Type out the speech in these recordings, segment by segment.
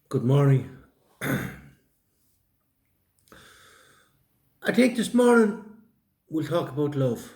Good morning. I think this morning we'll talk about love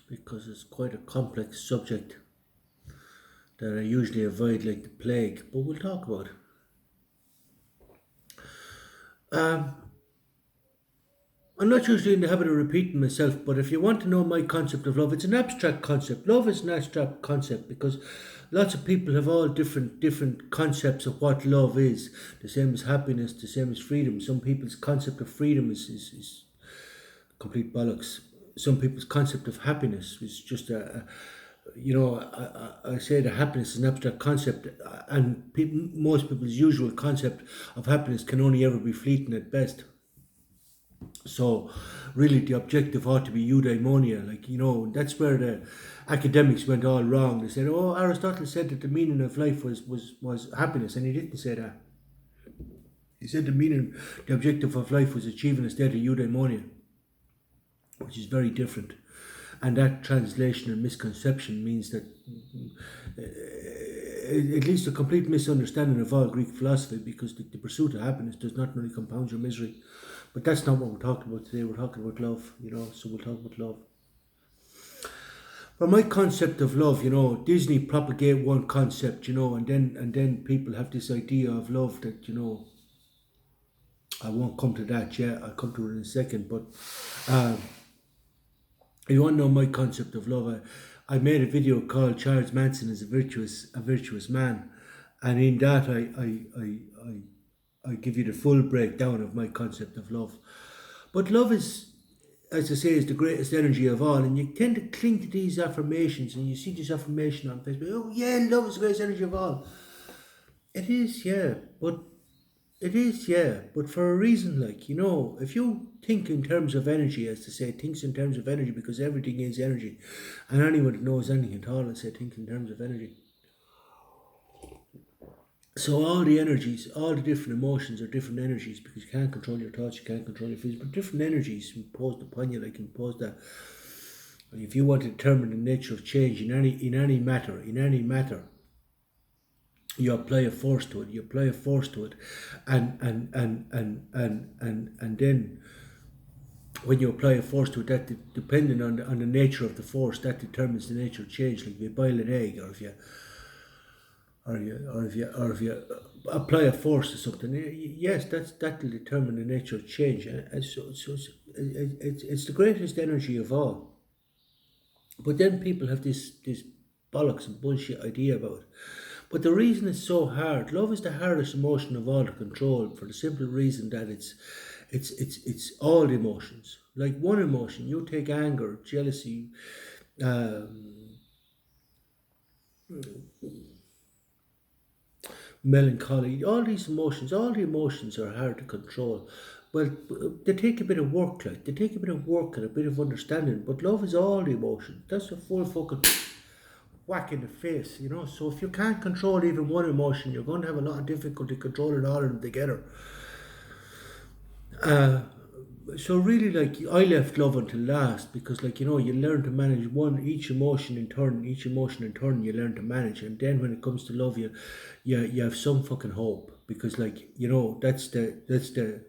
because it's quite a complex subject that I usually avoid like the plague, but we'll talk about it. I'm not usually in the habit of repeating myself, but if you want to know my concept of love, it's an abstract concept. Love is an abstract concept because lots of people have all different concepts of what love is. The same as happiness, the same as freedom. Some people's concept of freedom is complete bollocks. Some people's concept of happiness is just I say that happiness is an abstract concept, and most people's usual concept of happiness can only ever be fleeting at best. So, really, the objective ought to be eudaimonia. That's where the academics went all wrong. They said, "Oh, Aristotle said that the meaning of life was happiness," and he didn't say that. He said the objective of life was achieving a state of eudaimonia, which is very different. And that translation and misconception means that it leads to a complete misunderstanding of all Greek philosophy because the pursuit of happiness does not really compound your misery. But that's not what we're talking about today. We're talking about love, so we'll talk about love. For my concept of love, Disney propagate one concept, and then people have this idea of love that, I won't come to that yet. I'll come to it in a second. But you want to know my concept of love? I made a video called Charles Manson is a virtuous man, and in that I give you the full breakdown of my concept of love. But love is, as I say, is the greatest energy of all, and you tend to cling to these affirmations, and you see this affirmation on Facebook. Oh yeah, love is the greatest energy of all. It is, yeah, but it is, yeah, but for a reason, if you think in terms of energy, as to say, thinks in terms of energy because everything is energy, and anyone that knows anything at all, I say, think in terms of energy. So all the energies, all the different emotions are different energies because you can't control your thoughts, you can't control your feelings, but different energies imposed upon you, like imposed that. If you want to determine the nature of change in any matter, you apply a force to it. You apply a force to it, and then when you apply a force to it, that depending on the nature of the force, that determines the nature of change. Like if you boil an egg, or if you apply a force to something, yes, that'll determine the nature of change. And so it's the greatest energy of all. But then people have this bollocks and bullshit idea about it. But the reason it's so hard, love is the hardest emotion of all to control for the simple reason that it's all the emotions. Like one emotion, you take anger, jealousy, um, melancholy, all the emotions are hard to control. Well, they take a bit of work, like they take a bit of work and a bit of understanding. But love is all the emotion. That's a full fucking whack in the face. So if you can't control even one emotion, you're going to have a lot of difficulty controlling all of them together. Uh, so really, like I left love until last because, you learn to manage each emotion in turn. Each emotion in turn, you learn to manage, and then when it comes to love, you have some fucking hope because, that's the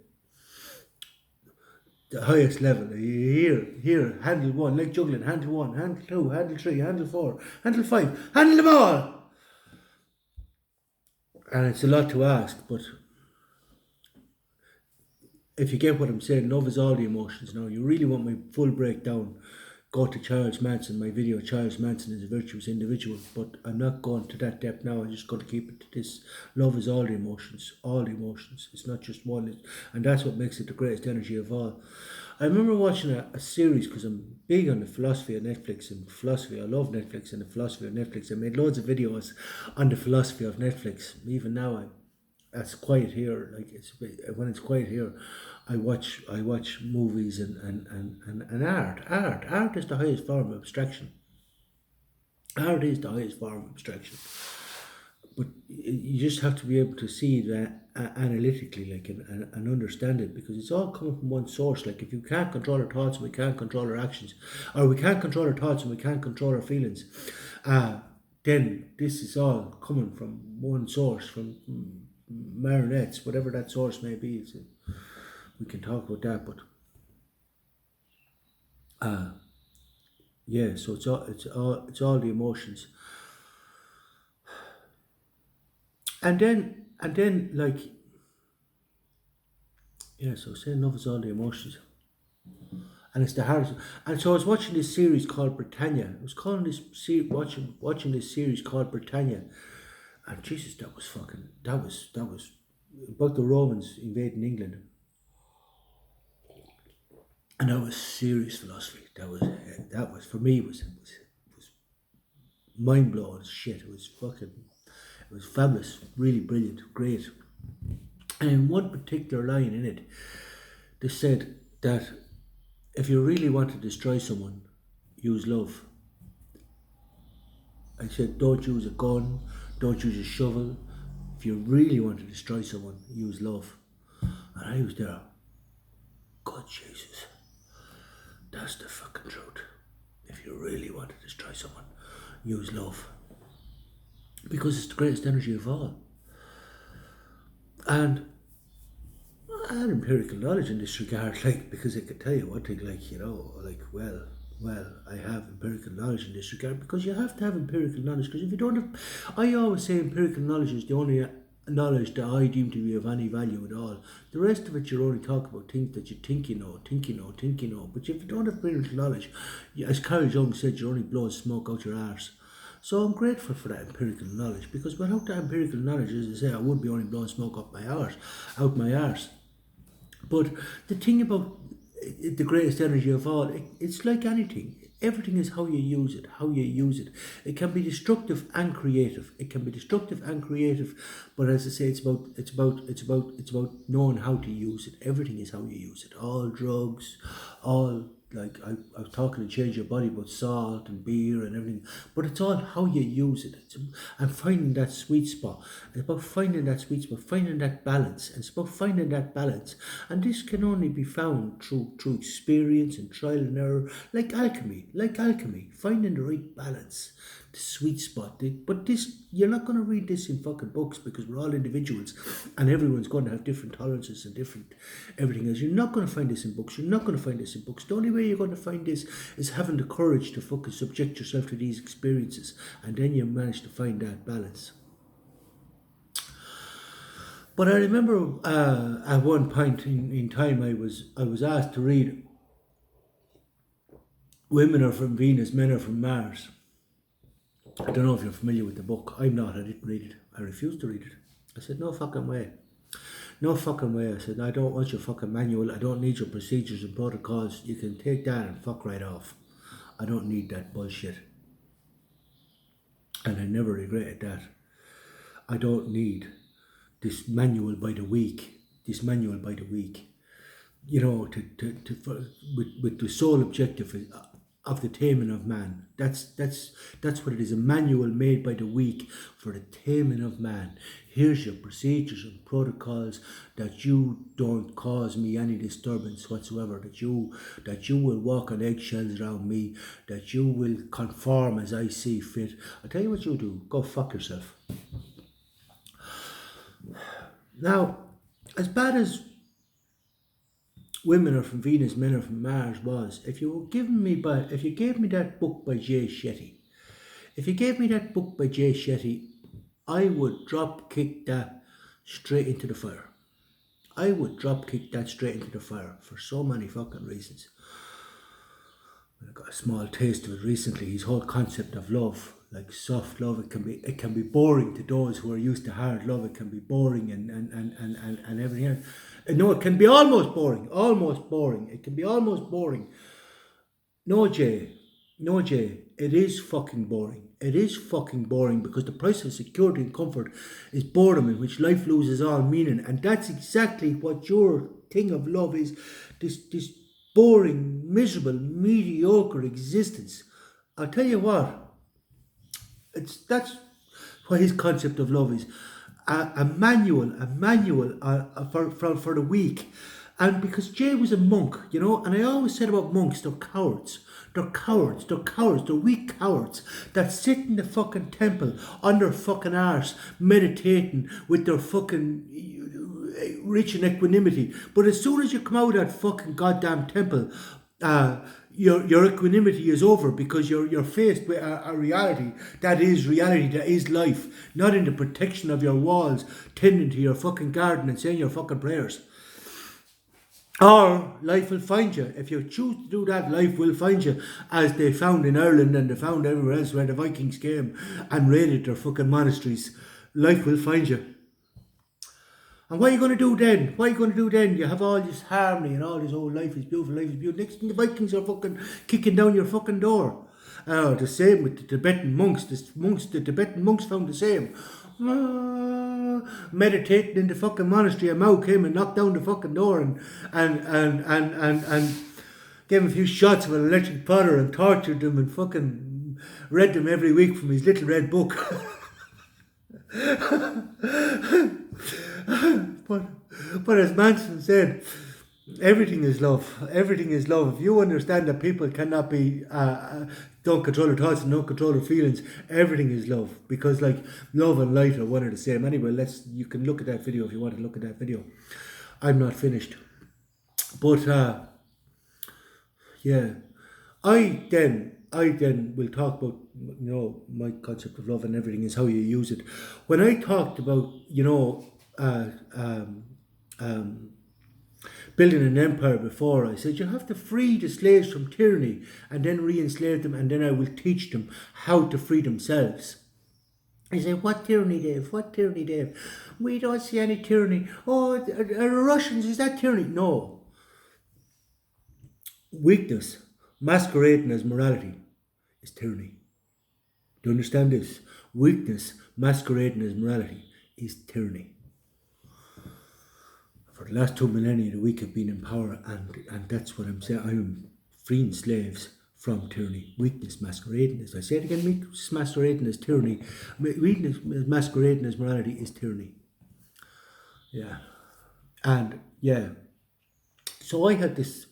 highest level. Here, handle one, like juggling, handle one, handle two, handle three, handle four, handle five, handle them all. And it's a lot to ask, but if you get what I'm saying, love is all the emotions. Now, you really want my full breakdown, go to Charles Manson, my video, Charles Manson is a virtuous individual, but I'm not going to that depth now. I'm just going to keep it to this. Love is all the emotions, all the emotions. It's not just one, and that's what makes it the greatest energy of all. I remember watching a series because I'm big on the philosophy of Netflix and philosophy. I love Netflix and the philosophy of Netflix. I made loads of videos on the philosophy of Netflix. Even now, it's quiet here. Like when it's quiet here, I watch movies and art. Art is the highest form of abstraction. Art is the highest form of abstraction. But you just have to be able to see that analytically, like and understand it because it's all coming from one source. Like if you can't control our thoughts and we can't control our actions, or we can't control our thoughts and we can't control our feelings, uh, then this is all coming from one source, from marionettes, whatever that source may be. We can talk about that, but yeah. So it's all the emotions, and then like yeah. So saying love is all the emotions, and it's the hardest. And so I was watching this series called Britannia. I was calling this watching this series called Britannia, and Jesus, that was about the Romans invading England, and that was serious philosophy. That was for me was mind blowing shit. It was fabulous, really brilliant, great. And in one particular line in it, they said that if you really want to destroy someone, use love. I said, don't use a gun, don't use a shovel. If you really want to destroy someone, use love. And I was there, God Jesus, that's the fucking truth. If you really want to destroy someone, use love. Because it's the greatest energy of all. And I had empirical knowledge in this regard, like, because I could tell you one thing, like, well, I have empirical knowledge in this regard, because you have to have empirical knowledge, because if you don't have, I always say empirical knowledge is the only knowledge that I deem to be of any value at all. The rest of it, you're only talking about things that you think you know, but if you don't have empirical knowledge, as Carl Jung said, you're only blowing smoke out your arse. So I'm grateful for that empirical knowledge, because without that empirical knowledge, as I say, I would be only blowing smoke out my arse. But the thing about the greatest energy of all, it's like anything. Everything is how you use it, It can be destructive and creative. But as I say, it's about knowing how to use it. Everything is how you use it. All drugs, all like I was talking to Change Your Body about salt and beer and everything, but it's all how you use it. And finding that sweet spot. It's about finding that sweet spot, finding that balance. And it's about finding that balance. And this can only be found through experience and trial and error, like alchemy, finding the right balance, the sweet spot. But this, you're not going to read this in fucking books, because we're all individuals and everyone's going to have different tolerances and different everything else. You're not going to find this in books. The only way you're going to find this is having the courage to fucking subject yourself to these experiences, and then you manage to find that balance. But I remember at one point in time I was asked to read Women Are From Venus, Men Are From Mars. I don't know if you're familiar with the book. I'm not. I didn't read it. I refused to read it. I said, no fucking way. No fucking way. I said, I don't want your fucking manual. I don't need your procedures and protocols. You can take that and fuck right off. I don't need that bullshit. And I never regretted that. I don't need this manual by the week. You know, with the sole objective of the taming of man. That's what it is. A manual made by the weak for the taming of man. Here's your procedures and protocols, that you don't cause me any disturbance whatsoever, that you will walk on eggshells around me, that you will conform as I see fit. I'll tell you what you do. Go fuck yourself. Now, as bad as Women Are From Venus, Men Are From Mars was, if you gave me that book by Jay Shetty, I would drop kick that straight into the fire. For so many fucking reasons. I got a small taste of it recently. His whole concept of love, like soft love, it can be boring to those who are used to hard love. It can be boring and everything else. No, it can be almost boring. It can be almost boring. No, Jay. It is fucking boring. Because the price of security and comfort is boredom, in which life loses all meaning. And that's exactly what your thing of love is. This boring, miserable, mediocre existence. I'll tell you what. That's what his concept of love is. A manual for the weak, And because Jay was a monk, you know, and I always said about monks, they're cowards. They're cowards, they're cowards, they're weak cowards that sit in the fucking temple on their fucking arse meditating with their fucking rich in equanimity. But as soon as you come out of that fucking goddamn temple, your equanimity is over because you're faced with a reality, that is life, not in the protection of your walls, tending to your fucking garden and saying your fucking prayers. Or life will find you. If you choose to do that, life will find you, as they found in Ireland and they found everywhere else where the Vikings came and raided their fucking monasteries. Life will find you. And what are you going to do then? What are you going to do then? You have all this harmony and all this, oh, life is beautiful, life is beautiful. Next thing the Vikings are fucking kicking down your fucking door. The same with the Tibetan monks. The Tibetan monks found the same. Meditating in the fucking monastery, and Mao came and knocked down the fucking door and gave him a few shots of an electric powder and tortured them and fucking read them every week from his little red book. but as Manson said, everything is love. Everything is love. If you understand that people cannot be, don't control their thoughts and don't control their feelings, everything is love. Because like love and light are one and the same. Anyway, you can look at that video if you want to look at that video. I'm not finished. But yeah, I then will talk about, you know, my concept of love and everything is how you use it. When I talked about, you know, building an empire before, I said you have to free the slaves from tyranny and then re-enslave them, and then I will teach them how to free themselves. I said, what tyranny, Dave? What tyranny, Dave? We don't see any tyranny. Oh, are the Russians, is that tyranny? No. Weakness masquerading as morality is tyranny. Do you understand this? Weakness masquerading as morality is tyranny. For the last 2 millennia, the weak have been in power, and that's what I'm saying. I'm freeing slaves from tyranny. Weakness masquerading, as I said again, weakness masquerading as tyranny. Weakness masquerading as morality is tyranny. Yeah. And yeah. So I had this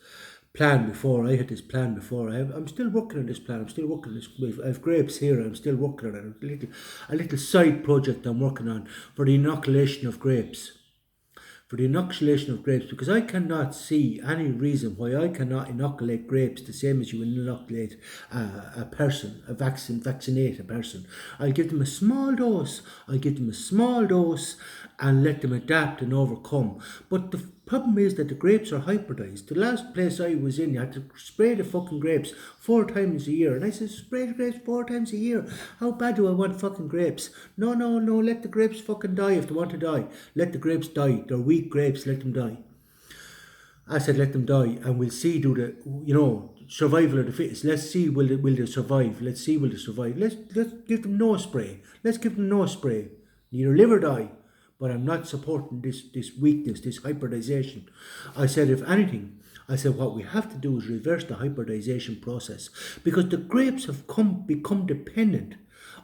plan before. I'm still working on this plan. I'm still working on this. I have grapes here. I'm still working on it. A little side project I'm working on for the inoculation of grapes. Because I cannot see any reason why I cannot inoculate grapes the same as you inoculate a person, vaccinate a person. I'll give them a small dose. And let them adapt and overcome. But the problem is that the grapes are hybridized. The last place I was in, you had to spray the fucking grapes 4 times a year. And I said, spray the grapes 4 times a year? How bad do I want fucking grapes? No, let the grapes fucking die if they want to die. Let the grapes die. They're weak grapes, let them die. I said, let them die, and we'll see, survival of the fittest. Let's see, will they survive? Let's give them no spray. Neither live or die. But I'm not supporting this weakness, this hybridization. I said, if anything, what we have to do is reverse the hybridization process, because the grapes have become dependent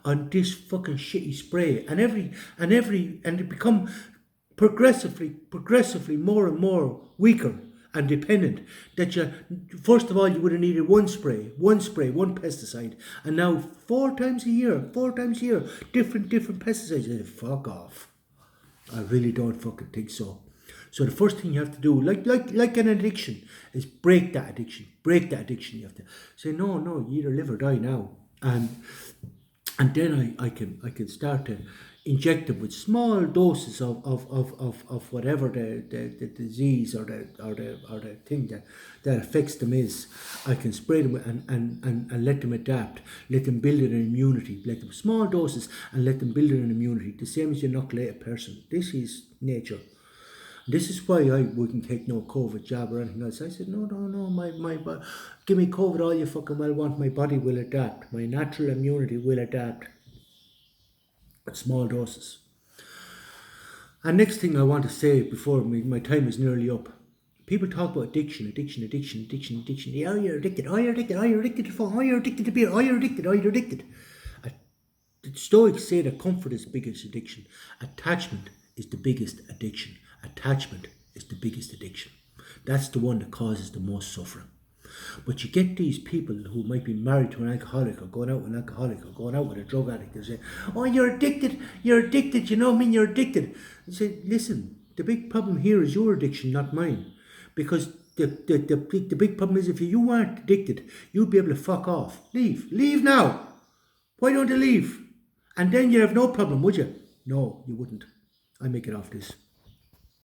on this fucking shitty spray, and they become progressively more and more weaker and dependent. That first of all, you would have needed one pesticide, and now 4 times a year, different pesticides. I said, fuck off. I really don't fucking think so. So the first thing you have to do, like an addiction, is break that addiction. You have to say, no, you either live or die now. And then I can start to inject them with small doses of whatever the disease or the thing that affects them is. I can spray them and let them adapt, let them build an immunity, let them small doses and let them build an immunity, the same as you inoculate a person. This is nature. This is why I wouldn't take no COVID jab or anything else. I said, no, my give me COVID all you fucking well want. My body will adapt. My natural immunity will adapt. At small doses. And next thing I want to say before my time is nearly up. People talk about addiction. Oh, you're addicted. Oh, you're addicted to phone. Oh, you're addicted to beer. Oh, you're addicted. The Stoics say that comfort is the biggest addiction. Attachment is the biggest addiction. That's the one that causes the most suffering. But you get these people who might be married to an alcoholic or going out with an alcoholic or going out with a drug addict and say, oh, you're addicted, you know what I mean, you're addicted. I say, listen, the big problem here is your addiction, not mine. Because the big problem is if you weren't addicted, you'd be able to fuck off. Leave now. Why don't you leave? And then you'd have no problem, would you? No, you wouldn't. I make it off this.